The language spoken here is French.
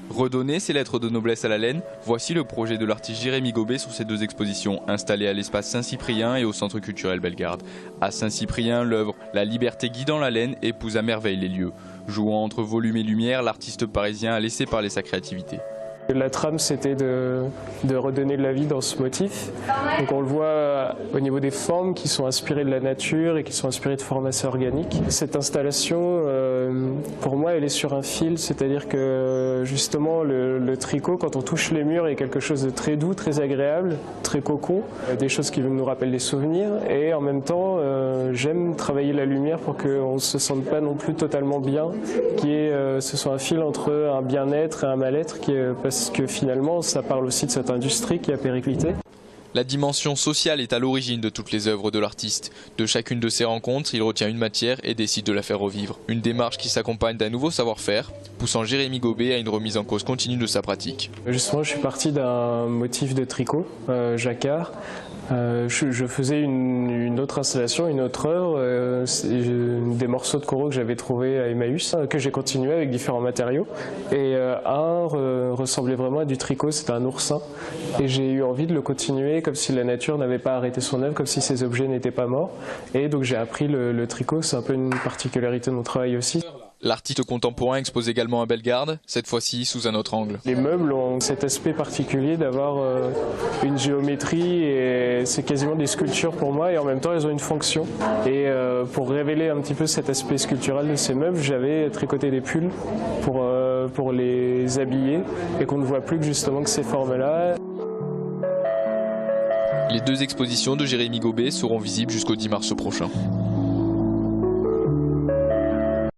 Redonner ses lettres de noblesse à la laine, voici le projet de l'artiste Jérémy Gobet sur ces deux expositions, installées à l'espace Saint-Cyprien et au Centre culturel Bellegarde. À Saint-Cyprien, l'œuvre « La liberté guidant la laine » épouse à merveille les lieux. Jouant entre volume et lumière, l'artiste parisien a laissé parler sa créativité. La trame, c'était de redonner de la vie dans ce motif. Donc on le voit au niveau des formes qui sont inspirées de la nature et qui sont inspirées de formes assez organiques. Cette installation, pour moi, elle est sur un fil, c'est-à-dire que justement le tricot, quand on touche les murs, est quelque chose de très doux, très agréable, très cocon, des choses qui nous rappellent des souvenirs. Et en même temps, j'aime travailler la lumière pour qu'on ne se sente pas non plus totalement bien, ce soit un fil entre un bien-être et un mal-être parce que finalement, ça parle aussi de cette industrie qui a périclité. La dimension sociale est à l'origine de toutes les œuvres de l'artiste. De chacune de ses rencontres, il retient une matière et décide de la faire revivre. Une démarche qui s'accompagne d'un nouveau savoir-faire, poussant Jérémy Gobet à une remise en cause continue de sa pratique. Justement, je suis parti d'un motif de tricot, jacquard. Je faisais une autre installation, une autre œuvre, des morceaux de coraux que j'avais trouvés à Emmaüs, que j'ai continué avec différents matériaux. Et un ressemblait vraiment à du tricot, c'était un oursin. Et j'ai eu envie de le continuer comme si la nature n'avait pas arrêté son œuvre, comme si ces objets n'étaient pas morts. Et donc j'ai appris le tricot, c'est un peu une particularité de mon travail aussi. L'artiste contemporain expose également à Bellegarde, cette fois-ci sous un autre angle. Les meubles ont cet aspect particulier d'avoir une géométrie et c'est quasiment des sculptures pour moi et en même temps elles ont une fonction. Et pour révéler un petit peu cet aspect sculptural de ces meubles, j'avais tricoté des pulls pour les habiller et qu'on ne voit plus que justement que ces formes-là. Les deux expositions de Jérémy Gobet seront visibles jusqu'au 10 mars prochain.